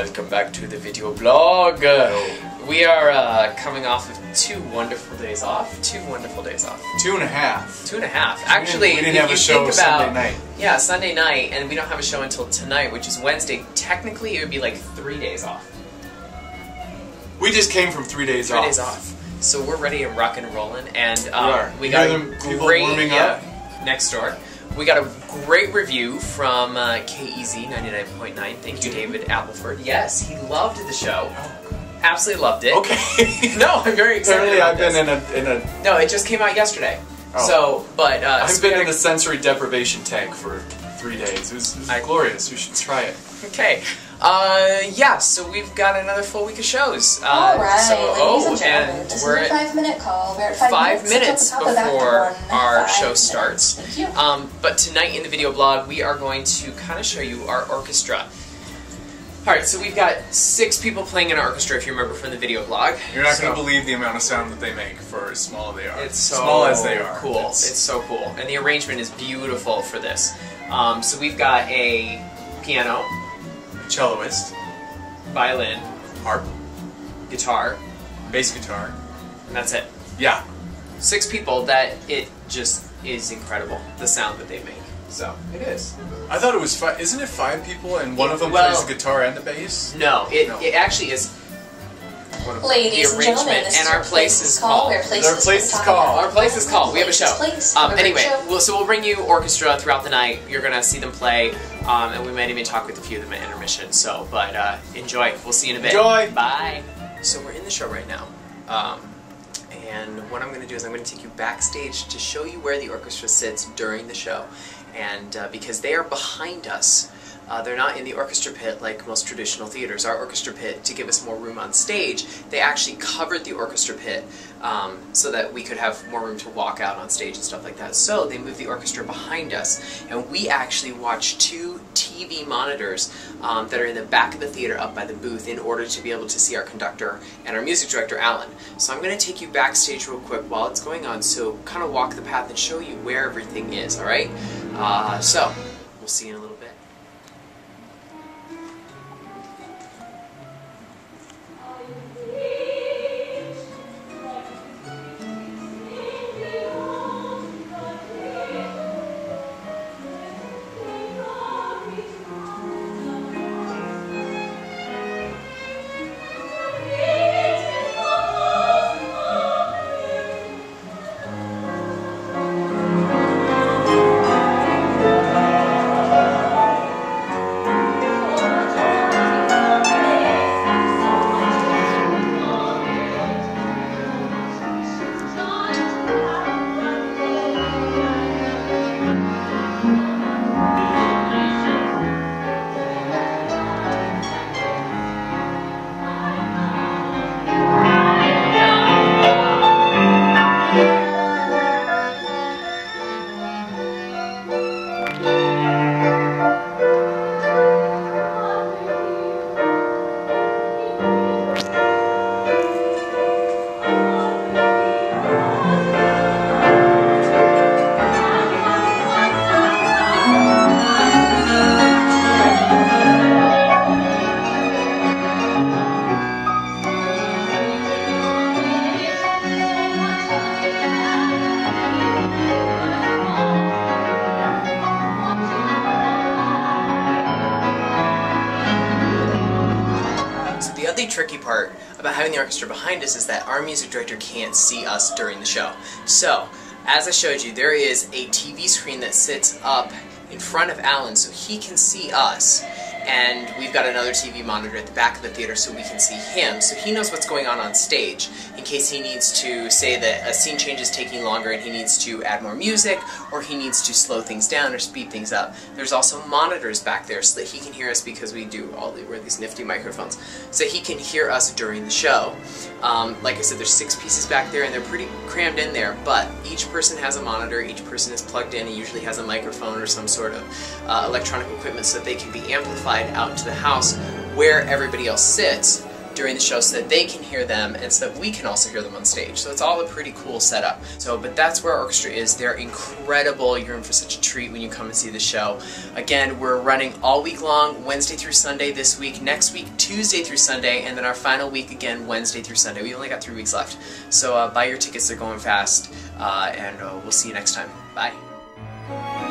welcome back to the video blog. We are coming off of 2 wonderful days off. 2 wonderful days off. 2.5. 2.5. Actually, we didn't have a show Sunday night. Yeah, Sunday night, and we don't have a show until tonight, which is Wednesday. Technically, it would be like 3 days off. We just came from 3 days off. 3 days off. So we're ready to rock and rollin', and we you got hear a them people great warming up? next door. We got a great review from KEZ 99.9. Thank you, David Appleford. Yes, he loved the show. Absolutely loved it. Okay. No, I'm very excited. Apparently, about I've been this. in a. No, it just came out yesterday. Oh. So, but I've been in the sensory deprivation tank for 3 days. It was glorious. We should try it. Okay. Yeah, so we've got another full week of shows. Alright, ladies and and gentlemen, this is we're a at 5-minute call. We're at 5 minutes before our show minutes. starts. Thank you. But tonight in the video blog, we are going to kind of show you our orchestra. Alright, so we've got 6 people playing in our orchestra, if you remember from the video blog. You're not going to believe the amount of sound that they make for as small as they are. It's so small as they are. Cool. It's so cool. And the arrangement is beautiful for this. So we've got a piano, Celloist, violin, harp, guitar, bass guitar, and that's it. Yeah. 6 people that it just is incredible, the sound that they make. So, it is. I thought it was 5. Isn't it 5 people and one of them plays the guitar and the bass? No, it actually is. Ladies the and gentlemen, arrangement, this and is our place is called. Our place is called. We have a show. Anyway, show. so we'll bring you orchestra throughout the night. You're gonna see them play, and we might even talk with a few of them at intermission. So, but enjoy. We'll see you in a bit. Enjoy. Bye. So we're in the show right now, and what I'm gonna do is I'm gonna take you backstage to show you where the orchestra sits during the show, and because they are behind us. They're not in the orchestra pit like most traditional theaters. Our orchestra pit, to give us more room on stage, they actually covered the orchestra pit so that we could have more room to walk out on stage and stuff like that. So they moved the orchestra behind us, and we actually watch 2 TV monitors that are in the back of the theater up by the booth in order to be able to see our conductor and our music director, Alan. So I'm going to take you backstage real quick while it's going on, so kind of walk the path and show you where everything is, alright? So, we'll see you in a little bit. The tricky part about having the orchestra behind us is that our music director can't see us during the show. So, as I showed you, there is a TV screen that sits up in front of Alan so he can see us, and we've got another TV monitor at the back of the theater so we can see him, so he knows what's going on stage in case he needs to say that a scene change is taking longer and he needs to add more music, or he needs to slow things down or speed things up. There's also monitors back there so that he can hear us because we wear these nifty microphones, so he can hear us during the show. Like I said, there's 6 pieces back there and they're pretty crammed in there, but each person has a monitor, each person is plugged in, and usually has a microphone or some sort of electronic equipment so that they can be amplified out to the house where everybody else sits during the show so that they can hear them and so that we can also hear them on stage. So it's all a pretty cool setup. So, but that's where our orchestra is. They're incredible. You're in for such a treat when you come and see the show. Again, we're running all week long, Wednesday through Sunday this week, next week Tuesday through Sunday, and then our final week again Wednesday through Sunday. We only got 3 weeks left. So buy your tickets, they're going fast, and we'll see you next time. Bye.